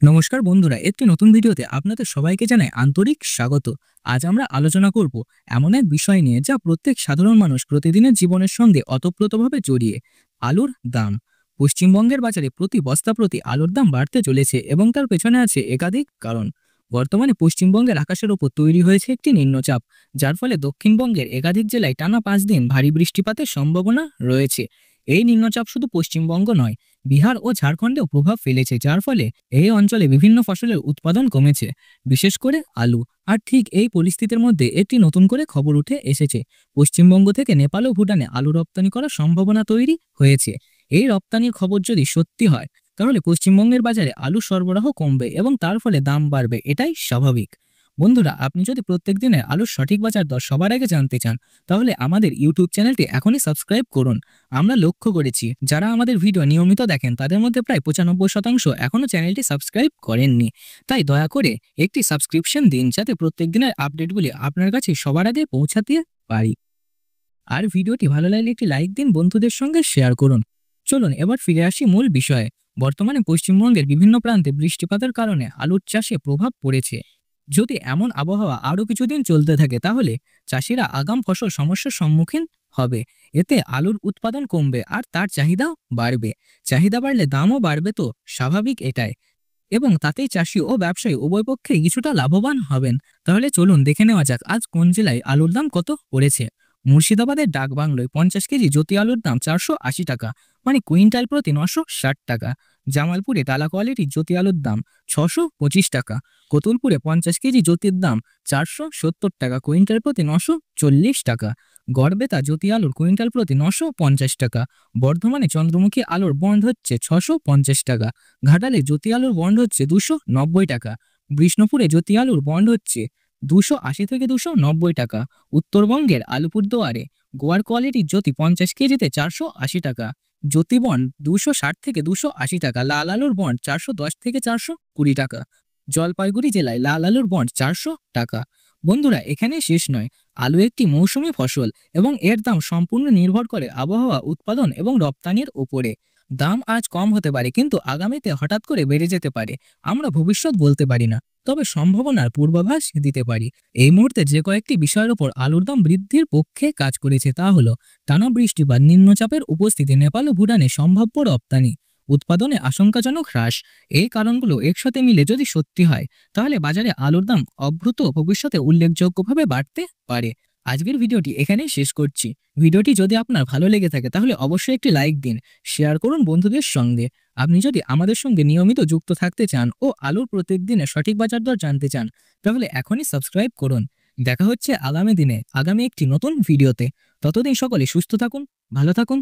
নমস্কার বন্ধুরা, একটি নতুন ভিডিওতে আপনাদের সবাইকে জানাই আন্তরিক স্বাগত। আজ আমরা আলোচনা করব এমন এক বিষয় নিয়ে যা প্রত্যেক সাধারণ মানুষ প্রতিদিনের জীবনের সঙ্গে ওতপ্রোতভাবে জড়িয়ে, আলুর দাম। পশ্চিমবঙ্গের বাজারে প্রতি বস্তা প্রতি আলুর দাম বাড়তে চলেছে এবং তার পেছনে আছে একাধিক কারণ। বর্তমানে পশ্চিমবঙ্গের আকাশের ওপর তৈরি হয়েছে একটি নিম্নচাপ, যার ফলে দক্ষিণবঙ্গের একাধিক জেলায় টানা 5 দিন ভারী বৃষ্টিপাতের সম্ভাবনা রয়েছে। এই নিম্নচাপ শুধু পশ্চিমবঙ্গ নয়, বিহার ও ঝাড়খণ্ডেও প্রভাব ফেলেছে, যার ফলে এই অঞ্চলে বিভিন্ন ফসলের উৎপাদন কমেছে, বিশেষ করে আলু। আর ঠিক এই পরিস্থিতির মধ্যে একটি নতুন করে খবর উঠে এসেছে। পশ্চিমবঙ্গ থেকে নেপাল ও ভুটানে আলু রপ্তানি করার সম্ভাবনা তৈরি হয়েছে। এই রপ্তানির খবর যদি সত্যি হয়, তাহলে পশ্চিমবঙ্গের বাজারে আলু সরবরাহ কমবে এবং তার ফলে দাম বাড়বে, এটাই স্বাভাবিক। বন্ধুরা, আপনি যদি প্রত্যেক দিনের আলুর সঠিক বাজার দর সবার আগে জানতে চান, তাহলে আমাদের ইউটিউব চ্যানেলটি এখনই সাবস্ক্রাইব করুন। আমরা লক্ষ্য করেছি, যারা আমাদের ভিডিও নিয়মিত দেখেন তাদের মধ্যে প্রায় 95% এখনও চ্যানেলটি সাবস্ক্রাইব করেননি। তাই দয়া করে একটি সাবস্ক্রিপশন দিন, যাতে প্রত্যেক দিনের আপডেটগুলি আপনার কাছে সবার আগে পৌঁছাতে পারি। আর ভিডিওটি ভালো লাগলে একটি লাইক দিন, বন্ধুদের সঙ্গে শেয়ার করুন। চলুন এবার ফিরে আসি মূল বিষয়ে। বর্তমানে পশ্চিমবঙ্গের বিভিন্ন প্রান্তে বৃষ্টিপাতের কারণে আলুর চাষে প্রভাব পড়েছে। যদি এমন আবহাওয়া আরও কিছুদিন চলতে থাকে, তাহলে চাষিরা আগাম ফসল সমস্যার সম্মুখীন হবে। এতে আলুর উৎপাদন কমবে আর তার চাহিদাও বাড়বে। চাহিদা বাড়লে দামও বাড়বে, তো স্বাভাবিক এটাই। এবং তাতেই চাষি ও ব্যবসায়ী উভয় পক্ষেই কিছুটা লাভবান হবেন। তাহলে চলুন দেখে নেওয়া যাক আজ কোন জেলায় আলুর দাম কত পড়েছে। মুর্শিদাবাদের ডাকবাংলোয় 50 কেজি জ্যোতি আলুর দাম 480 টাকা, মানে কুইন্টাল প্রতি 960 টাকা। জামালপুরে টালা কোয়ালিটির জ্যোতি আলুর দাম 625 টাকা। কতুলপুরে 50 কেজি জ্যোতির দাম 470 টাকা, কুইন্টাল প্রতি 940 টাকা। গড়বেতা জ্যোতি আলুর কুইন্টাল প্রতি 950 টাকা। বর্ধমানে চন্দ্রমুখী আলুর বন্ড হচ্ছে 650 টাকা। ঘাটালে জ্যোতি আলুর বন্ড হচ্ছে 290 টাকা। বিষ্ণুপুরে জ্যোতি আলুর বন্ড হচ্ছে 280 থেকে 290 টাকা। উত্তরবঙ্গের আলিপুরদুয়ারে গোয়ার কোয়ালিটির জ্যোতি 50 কেজিতে 480 টাকা। জ্যোতি বন্ড 260 থেকে 280 টাকা। লাল আলুর বন্ড 410 থেকে 420 টাকা। জলপাইগুড়ি জেলায় লাল আলুর বন্ড 400 টাকা। বন্ধুরা, এখানে শেষ নয়। আলু একটি মৌসুমী ফসল এবং এর দাম সম্পূর্ণ নির্ভর করে আবহাওয়া, উৎপাদন এবং রপ্তানির উপরে। দাম আজ কম হতে পারে, কিন্তু আগামীতে হঠাৎ করে বেড়ে যেতে পারে। আমরা ভবিষ্যৎ বলতে পারি না, তবে সম্ভাবনার পূর্বাভাস দিতে পারি। এই মুহূর্তে যে কয়েকটি বিষয়ের উপর আলুর দাম বৃদ্ধির পক্ষে কাজ করেছে, তা হলো টানা বৃষ্টি বা নিম্নচাপের উপস্থিতি, নেপাল ও ভুটানে সম্ভাব্য রপ্তানি, উৎপাদনে আশঙ্কাজনক হ্রাস। এই কারণগুলো একসাথে মিলে যদি সত্যি হয়, তাহলে বাজারে আলুর দাম অভূত ভবিষ্যতে উল্লেখযোগ্যভাবে বাড়তে পারে। আজকের ভিডিওটি এখানেই শেষ করছি। ভিডিওটি যদি আপনার ভালো লেগে থাকে, তাহলে অবশ্যই একটি লাইক দিন, শেয়ার করুন বন্ধুদের সঙ্গে। আপনি যদি আমাদের সঙ্গে নিয়মিত যুক্ত থাকতে চান ও আলুর প্রত্যেক দিনের সঠিক বাজার দর জানতে চান, তাহলে এখনই সাবস্ক্রাইব করুন। দেখা হচ্ছে আগামী দিনে আগামী একটি নতুন ভিডিওতে। ততদিন সকলে সুস্থ থাকুন, ভালো থাকুন।